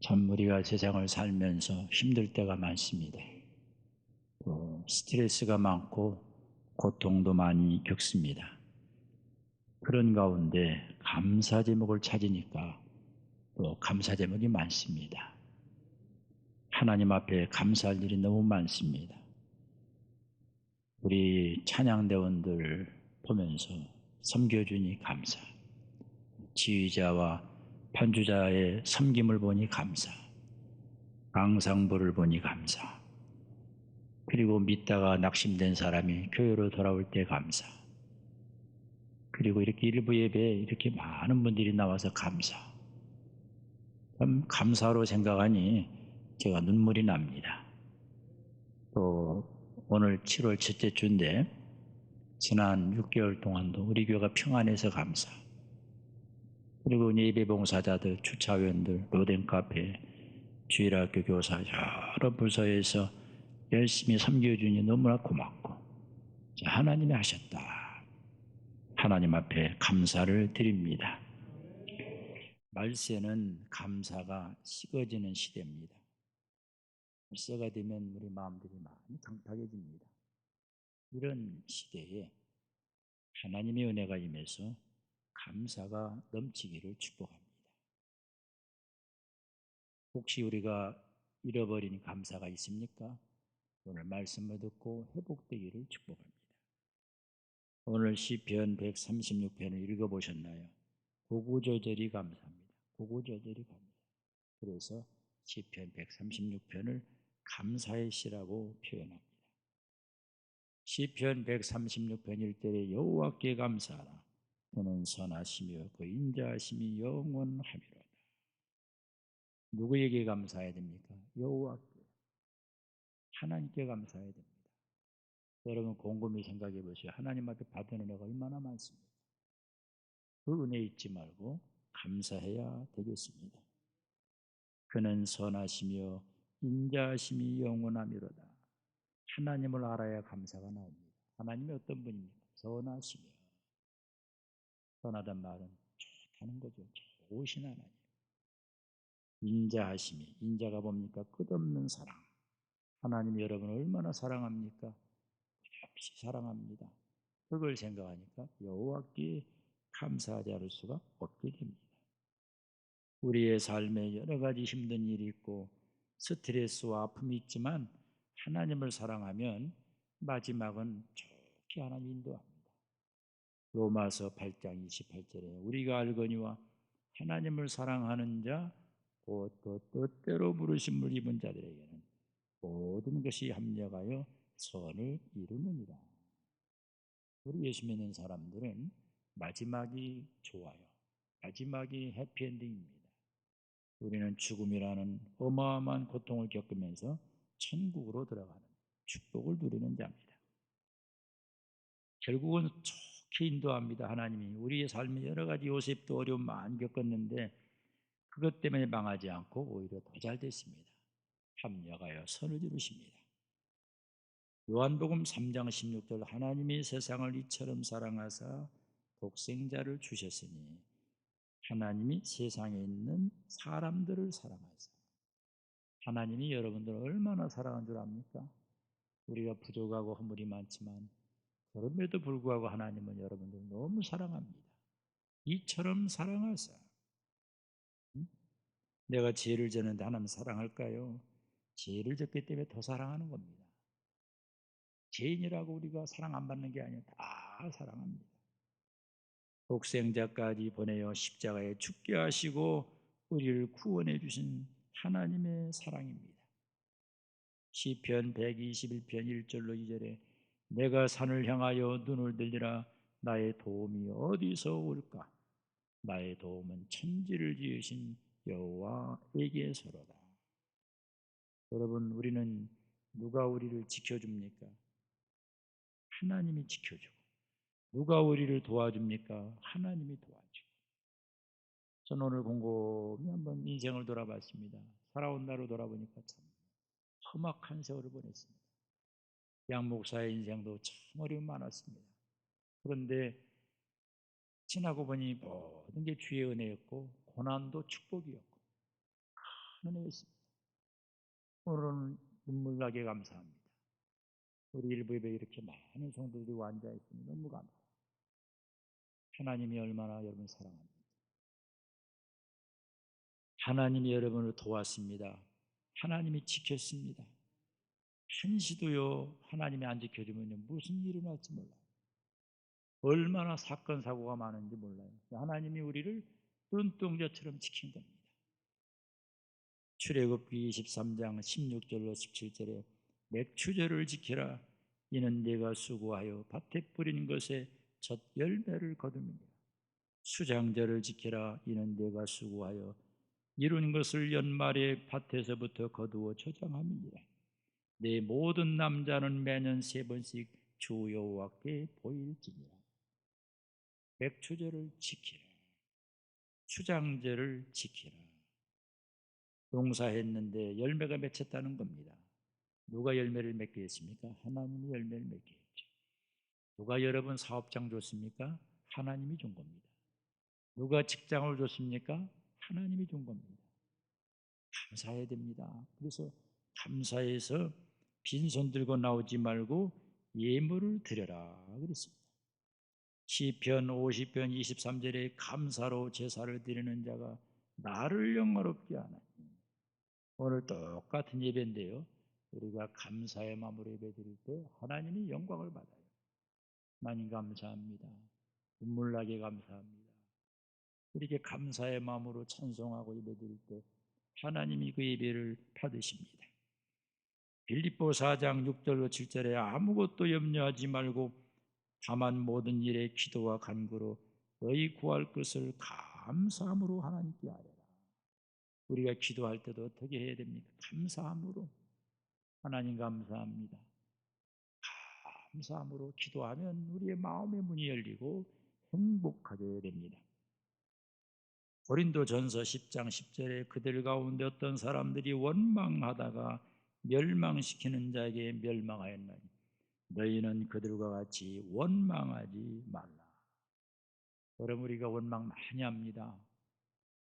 참 우리가 세상을 살면서 힘들 때가 많습니다. 또 스트레스가 많고 고통도 많이 겪습니다. 그런 가운데 감사 제목을 찾으니까 또 감사 제목이 많습니다. 하나님 앞에 감사할 일이 너무 많습니다. 우리 찬양대원들 보면서 섬겨주니 감사, 지휘자와 반주자의 섬김을 보니 감사, 강상부를 보니 감사, 그리고 믿다가 낙심된 사람이 교회로 돌아올 때 감사, 그리고 이렇게 일부 예배에 이렇게 많은 분들이 나와서 감사. 참 감사로 생각하니 제가 눈물이 납니다. 또 오늘 7월 첫째 주인데 지난 6개월 동안도 우리 교회가 평안해서 감사. 그리고 예배 봉사자들, 주차위원들, 로덴카페, 주일학교 교사 여러 부서에서 열심히 섬겨주니 너무나 고맙고 하나님이 하셨다. 하나님 앞에 감사를 드립니다. 말세는 감사가 식어지는 시대입니다. 말세가 되면 우리 마음들이 많이 강팍해집니다. 이런 시대에 하나님의 은혜가 임해서 감사가 넘치기를 축복합니다. 혹시 우리가 잃어버린 감사가 있습니까? 오늘 말씀을 듣고 회복되기를 축복합니다. 오늘 시편 136편을 읽어보셨나요? 구구절절히 감사합니다. 구구절절히 감사. 그래서 시편 136편을 감사의 시라고 표현합니다. 시편 136편 1절에 여호와께 감사하라. 그는 선하시며 그 인자하심이 영원하미로다. 누구에게 감사해야 됩니까? 여호와께, 하나님께 감사해야 됩니다. 여러분 곰곰이 생각해 보세요. 하나님 앞에 받은 은혜가 얼마나 많습니까? 그 은혜 잊지 말고 감사해야 되겠습니다. 그는 선하시며 인자하심이 영원하미로다. 하나님을 알아야 감사가 나옵니다. 하나님이 어떤 분입니까? 선하시며. 선하단 말은 좋다는 거죠. 좋으신 하나님. 인자하심이. 인자가 뭡니까? 끝없는 사랑. 하나님이 여러분을 얼마나 사랑합니까? 끝없이 사랑합니다. 그걸 생각하니까 여호와께 감사하지 않을 수가 없게 됩니다. 우리의 삶에 여러 가지 힘든 일이 있고 스트레스와 아픔이 있지만 하나님을 사랑하면 마지막은 좋게 하나님 인도합니다. 로마서 8장 28절에 우리가 알거니와 하나님을 사랑하는 자 곧 그 뜻대로 부르심을 입은 자들에게는 모든 것이 합력하여 선을 이루느니라. 우리 예수 믿는 사람들은 마지막이 좋아요. 마지막이 해피엔딩입니다. 우리는 죽음이라는 어마어마한 고통을 겪으면서 천국으로 들어가는 축복을 누리는 자입니다. 결국은 좋게 인도합니다. 하나님이 우리의 삶에 여러 가지 요셉도 어려움 많이 겪었는데 그것 때문에 망하지 않고 오히려 더 잘 됐습니다. 합력하여 선을 이루십니다. 요한복음 3장 16절 하나님이 세상을 이처럼 사랑하사 독생자를 주셨으니 하나님이 세상에 있는 사람들을 사랑하사. 하나님이 여러분들을 얼마나 사랑한 줄 압니까? 우리가 부족하고 허물이 많지만 그럼에도 불구하고 하나님은 여러분들을 너무 사랑합니다. 이처럼 사랑하사. 내가 죄를 졌는데 하나님 사랑할까요? 죄를 졌기 때문에 더 사랑하는 겁니다. 죄인이라고 우리가 사랑 안 받는 게 아니라 다 사랑합니다. 독생자까지 보내어 십자가에 죽게 하시고 우리를 구원해 주신 하나님의 사랑입니다. 시편 121편 1절로 2절에 내가 산을 향하여 눈을 들리라 나의 도움이 어디서 올까? 나의 도움은 천지를 지으신 여호와에게서로다. 여러분 우리는 누가 우리를 지켜줍니까? 하나님이 지켜주고 누가 우리를 도와줍니까? 하나님이 도와주고. 저는 오늘 곰곰이 한번 인생을 돌아봤습니다. 살아온 날을 돌아보니까 참 험악한 세월을 보냈습니다. 양 목사의 인생도 참 어려움이 많았습니다. 그런데 지나고 보니 모든 게 주의 은혜였고 고난도 축복이었고 은혜였습니다. 오늘은 눈물 나게 감사합니다. 우리 일부 예배에 이렇게 많은 성도들이 앉아 있으니 너무 감사합니다. 하나님이 얼마나 여러분 사랑합니다. 하나님이 여러분을 도왔습니다. 하나님이 지켰습니다. 한시도요 하나님이 안 지켜주면요 무슨 일이 일어날지 몰라요. 얼마나 사건 사고가 많은지 몰라요. 하나님이 우리를 눈동자처럼 지킨 겁니다. 출애굽기 23장 16절로 17절에 맥추절을 지키라. 이는 네가 수고하여 밭에 뿌린 것에 첫 열매를 거두느니라. 수장절을 지키라. 이는 네가 수고하여 이룬 것을 연말에 밭에서부터 거두어 저장함이니라. 내 모든 남자는 매년 3번씩 주 여호와께 보일지니라. 맥추절을 지키라. 수장절을 지키라. 농사했는데 열매가 맺혔다는 겁니다. 누가 열매를 맺게 했습니까? 하나님이 열매를 맺게 했죠. 누가 여러분 사업장 줬습니까? 하나님이 준 겁니다. 누가 직장을 줬습니까? 하나님이 준 겁니다. 감사해야 됩니다. 그래서 감사해서 빈손 들고 나오지 말고 예물을 드려라 그랬습니다. 시편 50편 23절에 감사로 제사를 드리는 자가 나를 영화롭게 하나니. 오늘 똑같은 예배인데요. 우리가 감사의 마음으로 예배 드릴 때 하나님이 영광을 받아요. 하나님 감사합니다. 눈물 나게 감사합니다. 이렇게 감사의 마음으로 찬송하고 예배 드릴 때 하나님이 그 예배를 받으십니다. 빌립보 4장 6절로 7절에 아무것도 염려하지 말고 다만 모든 일에 기도와 간구로 너희 구할 것을 감사함으로 하나님께 아뢰라. 우리가 기도할 때도 어떻게 해야 됩니까? 감사함으로. 하나님 감사합니다. 감사함으로 기도하면 우리의 마음의 문이 열리고 행복하게 됩니다. 고린도전서 10장 10절에 그들 가운데 어떤 사람들이 원망하다가 멸망시키는 자에게 멸망하였나니 너희는 그들과 같이 원망하지 말라. 여러분 우리가 원망 많이 합니다.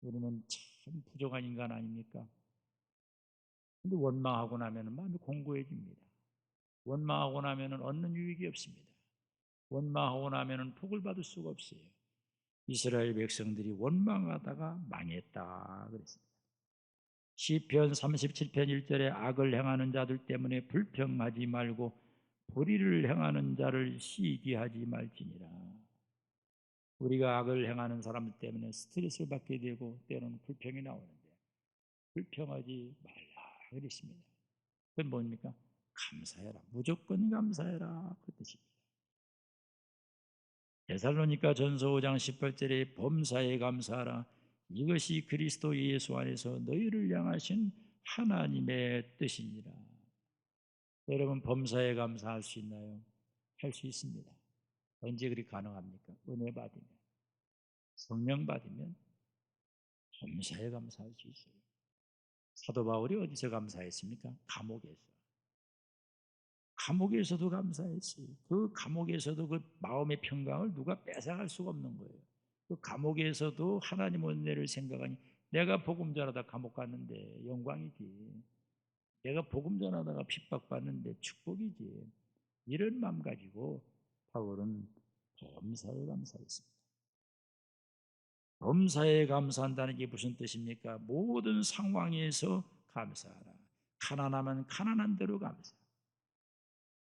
우리는 참 부족한 인간 아닙니까? 근데 원망하고 나면 마음이 공고해집니다. 원망하고 나면 얻는 유익이 없습니다. 원망하고 나면 복을 받을 수가 없어요. 이스라엘 백성들이 원망하다가 망했다 그랬습니다. 시편 37편 1절에 악을 행하는 자들 때문에 불평하지 말고 불의를 행하는 자를 시기하지 말지니라. 우리가 악을 행하는 사람들 때문에 스트레스를 받게 되고 때로는 불평이 나오는데 불평하지 말라 그랬습니다. 그건 뭡니까? 감사해라. 무조건 감사해라 그 뜻입니다. 데살로니가 전서 5장 18절에 범사에 감사하라. 이것이 그리스도 예수 안에서 너희를 향하신 하나님의 뜻이니라. 여러분 범사에 감사할 수 있나요? 할 수 있습니다. 언제 그리 가능합니까? 은혜 받으면, 성령 받으면 범사에 감사할 수 있어요. 사도 바울이 어디서 감사했습니까? 감옥에서. 감옥에서도 감사했어요. 그 감옥에서도 그 마음의 평강을 누가 뺏어갈 수가 없는 거예요. 그 감옥에서도 하나님 은혜를 생각하니 내가 복음 전하다 감옥 갔는데 영광이지. 내가 복음 전하다가 핍박받는데 축복이지. 이런 마음 가지고 바울은 범사에 감사했습니다. 범사에 감사한다는 게 무슨 뜻입니까? 모든 상황에서 감사하라. 가난하면 가난한 대로 감사.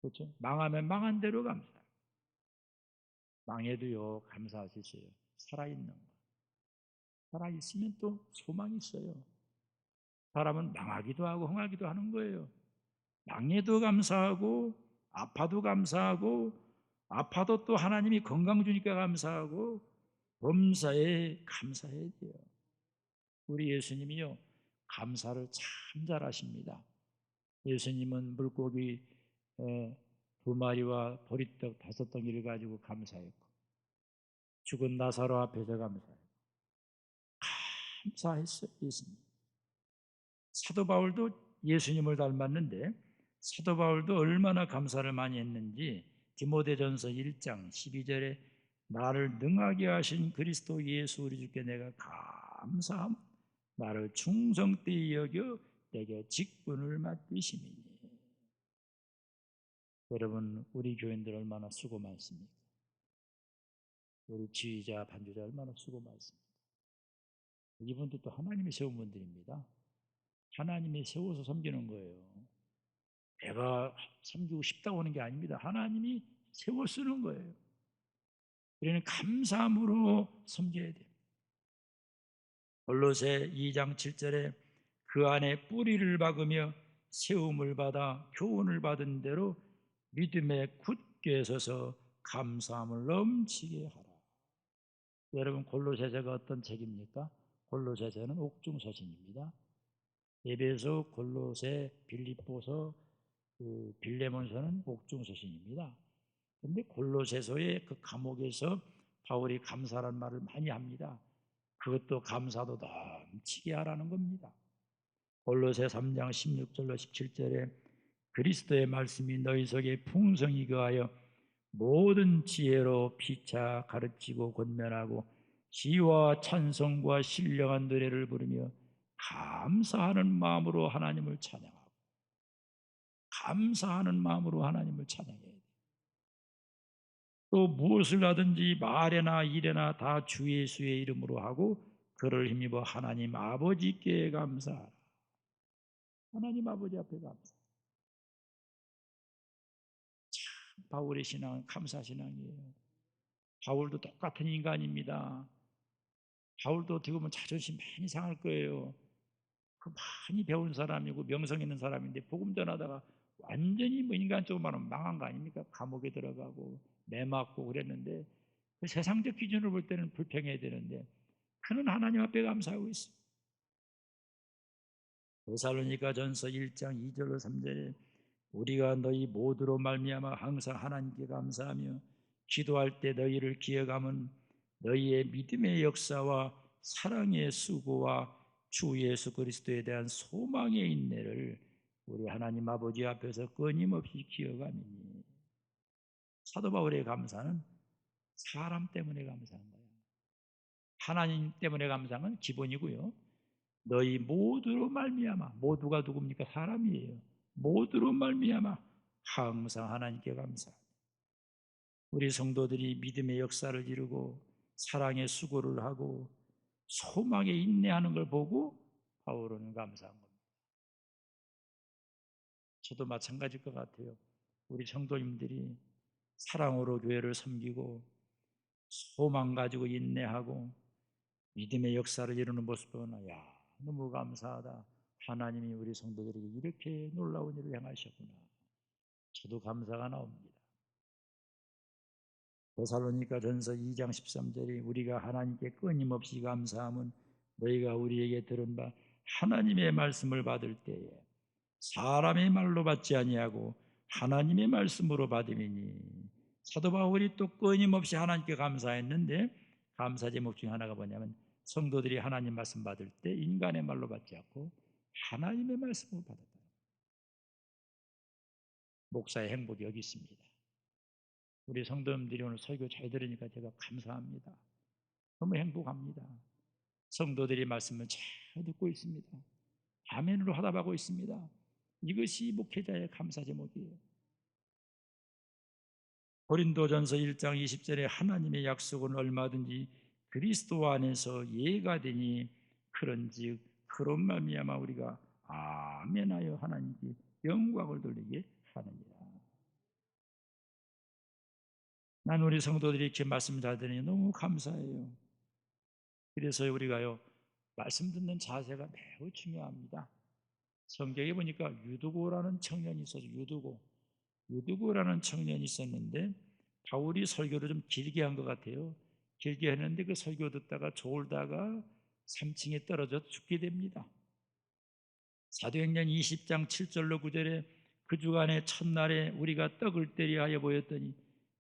그렇죠? 망하면 망한 대로 감사. 망해도요 감사할 수 있어요. 살아있는 거. 살아있으면 또 소망이 있어요. 사람은 망하기도 하고 흥하기도 하는 거예요. 망해도 감사하고 아파도 감사하고 아파도 또 하나님이 건강 주니까 감사하고 범사에 감사해야 돼요. 우리 예수님이요 감사를 참 잘하십니다. 예수님은 물고기 2마리와 보리떡 5덩이를 가지고 감사했고 죽은 나사로 앞에서 감사했어요. 예수님. 사도 바울도 예수님을 닮았는데 사도 바울도 얼마나 감사를 많이 했는지 디모데전서 1장 12절에 나를 능하게 하신 그리스도 예수 우리 주께 내가 감사함 나를 충성되이 여겨 내게 직분을 맡기심이니. 여러분, 우리 교인들 얼마나 수고 많습니까? 우리 지휘자, 반주자 얼마나 수고 많습니까? 이분들도 하나님이 세운 분들입니다. 하나님이 세워서 섬기는 거예요. 내가 섬기고 싶다고 하는 게 아닙니다. 하나님이 세워 쓰는 거예요. 우리는 감사함으로 섬겨야 돼요. 골로새 2장 7절에 그 안에 뿌리를 박으며 세움을 받아 교훈을 받은 대로 믿음에 굳게 서서 감사함을 넘치게 하라. 여러분, 골로새서가 어떤 책입니까? 골로새서는 옥중서신입니다. 에베소, 골로새, 빌립보서, 빌레몬서는 옥중서신입니다. 그런데 골로새서의 그 감옥에서 바울이 감사라는 말을 많이 합니다. 그것도 감사도 넘치게 하라는 겁니다. 골로새 3장 16절로 17절에 그리스도의 말씀이 너희 속에 풍성히 거하여 모든 지혜로 피차 가르치고 권면하고 시와 찬송과 신령한 노래를 부르며 감사하는 마음으로 하나님을 찬양하고, 감사하는 마음으로 하나님을 찬양해야 돼요. 또 무엇을 하든지 말에나 일에나 다 주 예수의 이름으로 하고 그를 힘입어 하나님 아버지께 감사하라. 하나님 아버지 앞에 감사. 바울의 신앙은 감사신앙이에요. 바울도 똑같은 인간입니다. 바울도 어떻게 보면 자존심 많이 상할 거예요. 그 많이 배운 사람이고 명성 있는 사람인데 복음 전하다가 완전히 뭐 인간적으로 말하면 망한 거 아닙니까? 감옥에 들어가고 매 맞고 그랬는데 그 세상적 기준으로 볼 때는 불평해야 되는데 그는 하나님 앞에 감사하고 있어요. 데살로니가전서 1장 2절로 3절에 우리가 너희 모두로 말미암아 항상 하나님께 감사하며 기도할 때 너희를 기억함은 너희의 믿음의 역사와 사랑의 수고와 주 예수 그리스도에 대한 소망의 인내를 우리 하나님 아버지 앞에서 끊임없이 기억함이니. 사도 바울의 감사는 사람 때문에 감사한 거예요. 하나님 때문에 감사한 건 기본이고요. 너희 모두로 말미암아, 모두가 누굽니까? 사람이에요. 모두로 말미암아 항상 하나님께 감사합니다. 우리 성도들이 믿음의 역사를 이루고 사랑의 수고를 하고 소망에 인내하는 걸 보고 바울은 감사한 겁니다. 저도 마찬가지일 것 같아요. 우리 성도님들이 사랑으로 교회를 섬기고 소망 가지고 인내하고 믿음의 역사를 이루는 모습 보면 야, 너무 감사하다. 하나님이 우리 성도들에게 이렇게 놀라운 일을 행하셨구나. 저도 감사가 나옵니다. 데살로니가전서 2장 13절이 우리가 하나님께 끊임없이 감사함은 너희가 우리에게 들은 바 하나님의 말씀을 받을 때에 사람의 말로 받지 아니하고 하나님의 말씀으로 받음이니. 사도 바울이 또 끊임없이 하나님께 감사했는데 감사 제목 중에 하나가 뭐냐면 성도들이 하나님 말씀 받을 때 인간의 말로 받지 않고 하나님의 말씀으로 받았다. 목사의 행복이 여기 있습니다. 우리 성도님들이 오늘 설교 잘 들으니까 제가 감사합니다. 너무 행복합니다. 성도들이 말씀을 잘 듣고 있습니다. 아멘으로 화답하고 있습니다. 이것이 목회자의 감사 제목이에요. 고린도전서 1장 20절에 하나님의 약속은 얼마든지 그리스도 안에서 예가 되니 그런즉 그런 말미암아 우리가 아멘하여 하나님께 영광을 돌리게 하느니라. 난 우리 성도들이 이렇게 말씀 잘 들으니 너무 감사해요. 그래서 우리가요 말씀 듣는 자세가 매우 중요합니다. 성경에 보니까 유두고라는 청년이 있어서 유두고라는 청년이 있었는데 바울이 설교를 좀 길게 한 것 같아요. 길게 했는데 그 설교 듣다가 졸다가 3층에 떨어져 죽게 됩니다. 사도행전 20장 7절로 9절에 그 주간의 첫날에 우리가 떡을 때려 하여 보였더니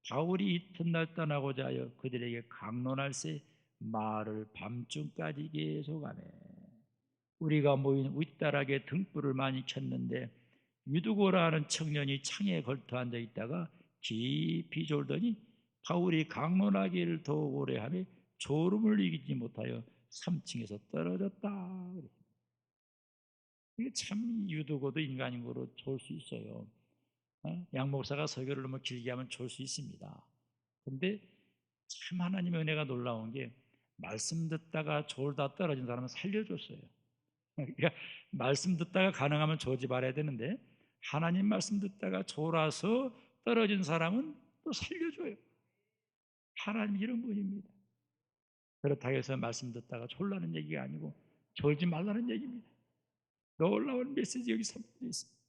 바울이 이튿날 떠나고자 하여 그들에게 강론할새 말을 밤중까지 계속하네. 우리가 모인 윗다락에 등불을 많이 켰는데 유두고라 하는 청년이 창에 걸터 앉아 있다가 깊이 졸더니 바울이 강론하기를 더 오래 하며 졸음을 이기지 못하여 3층에서 떨어졌다. 이게 참 유두고도 인간인 거로 좋을 수 있어요. 양 목사가 설교를 너무 길게 하면 좋을 수 있습니다. 근데 참 하나님의 은혜가 놀라운 게 말씀 듣다가 졸다 떨어진 사람은 살려줬어요. 그러니까 말씀 듣다가 가능하면 조지 말아야 되는데 하나님 말씀 듣다가 졸아서 떨어진 사람은 또 살려줘요. 하나님 이런 분입니다. 그렇다고 해서 말씀 듣다가 졸라는 얘기가 아니고 졸지 말라는 얘기입니다. 놀라운 메시지 여기 담겨져 있습니다.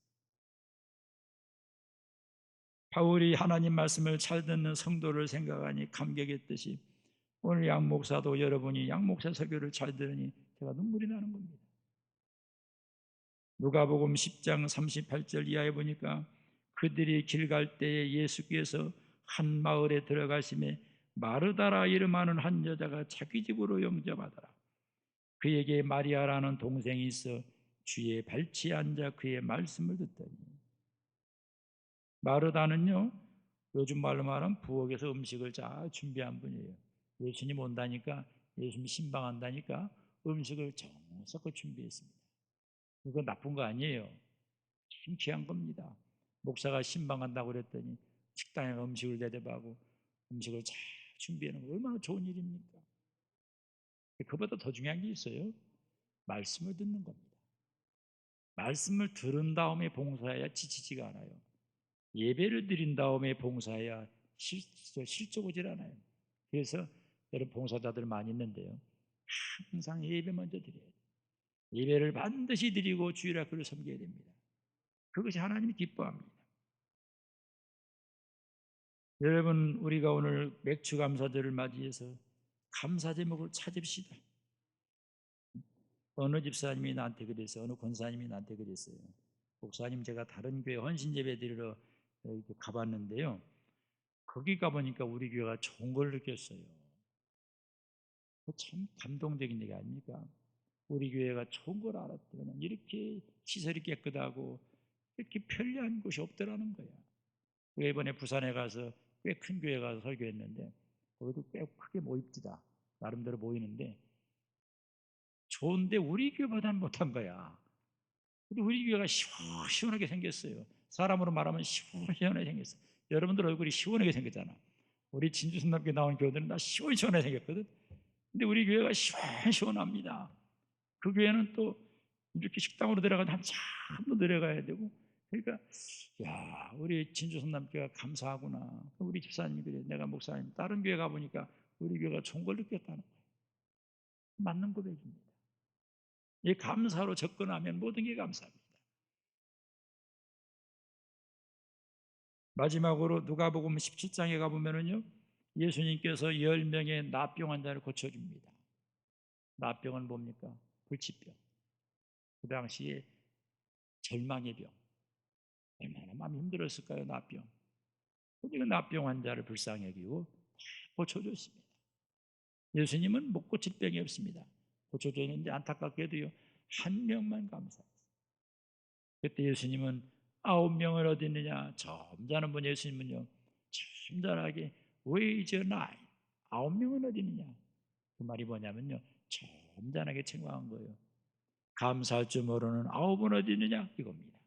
바울이 하나님 말씀을 잘 듣는 성도를 생각하니 감격했듯이 오늘 양 목사도 여러분이 양 목사 설교를 잘 들으니 제가 눈물이 나는 겁니다. 누가복음 10장 38절 이하에 보니까 그들이 길 갈 때에 예수께서 한 마을에 들어가심에 마르다라 이름하는 한 여자가 자기 집으로 영접하더라. 그에게 마리아라는 동생이 있어 주의 발치에 앉아 그의 말씀을 듣더니 마르다는요 요즘 말로 말하면 부엌에서 음식을 잘 준비한 분이에요. 예수님 온다니까 예수님 신방한다니까 음식을 정성껏 준비했습니다. 그거 나쁜 거 아니에요. 참 귀한 겁니다. 목사가 신방한다고 그랬더니 식당에 음식을 대접하고 음식을 잘 준비하는 거 얼마나 좋은 일입니까? 그보다 더 중요한 게 있어요. 말씀을 듣는 겁니다. 말씀을 들은 다음에 봉사해야 지치지가 않아요. 예배를 드린 다음에 봉사해야 실족오질 않아요. 그래서 여러분 봉사자들 많이 있는데요. 항상 예배 먼저 드려야 돼요. 예배를 반드시 드리고 주일 학교를 섬겨야 됩니다. 그것이 하나님이 기뻐합니다. 여러분 우리가 오늘 맥주 감사절을 맞이해서 감사 제목을 찾읍시다. 어느 집사님이 나한테 그랬어요. 어느 권사님이 나한테 그랬어요. 목사님 제가 다른 교회 헌신 예배 드리러 이렇게 가봤는데요. 거기 가보니까 우리 교회가 좋은 걸 느꼈어요. 참 감동적인 얘기 아닙니까? 우리 교회가 좋은 걸 알았더니 이렇게 시설이 깨끗하고 이렇게 편리한 곳이 없더라는 거야. 이번에 부산에 가서 꽤 큰 교회 가서 설교했는데 거기도 꽤 크게 모입디다. 나름대로 모이는데 좋은데 우리 교회보다는 못한 거야. 근데 우리 교회가 시원하게 생겼어요. 사람으로 말하면 시원하게 생겼어. 여러분들 얼굴이 시원하게 생겼잖아. 우리 진주성남교회 나온 교회들은 다 시원시원하게 생겼거든. 근데 우리 교회가 시원합니다. 그 교회는 또 이렇게 식당으로 들어가면 한참 더 내려가야 되고 그러니까 야 우리 진주성남교회가 감사하구나. 우리 집사님이 그래. 내가 목사님 다른 교회 가보니까 우리 교회가 좋은 걸 느꼈다는 거예요. 맞는 고백입니다. 이 감사로 접근하면 모든 게 감사합니다. 마지막으로 누가복음 17장에 가보면은요 예수님께서 10명의 나병 환자를 고쳐줍니다. 나병은 뭡니까? 불치병. 그 당시에 절망의 병. 얼마나 마음이 힘들었을까요? 나병. 근데 그 나병 환자를 불쌍히 여기고 고쳐줬습니다. 예수님은 못 고칠 병이 없습니다. 고쳐줬는데 안타깝게도요 한 명만 감사했어요. 그때 예수님은 9명을 어디 있느냐 점잖은 분 예수님은요 점잖하게 Where is your nine? 9명은 어디 있느냐 그 말이 뭐냐면요 점잖하게 책망한 거예요. 감사할 줄 모르는 9은 어디 있느냐 이겁니다.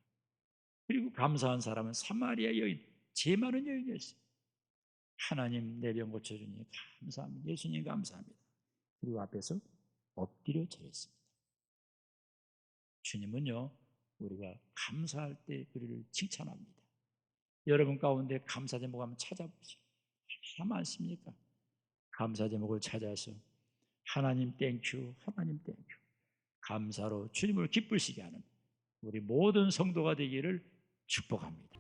그리고 감사한 사람은 사마리아 여인 죄 많은 여인이었어요. 하나님 내 병 고쳐주니 감사합니다. 예수님 감사합니다. 그리고 앞에서 엎드려 절했습니다. 주님은요 우리가 감사할 때 그를 칭찬합니다. 여러분 가운데 감사 제목 한번 찾아보세요. 얼마나 많습니까? 감사 제목을 찾아서 하나님 땡큐 하나님 땡큐 감사로 주님을 기쁘시게 하는 우리 모든 성도가 되기를 축복합니다.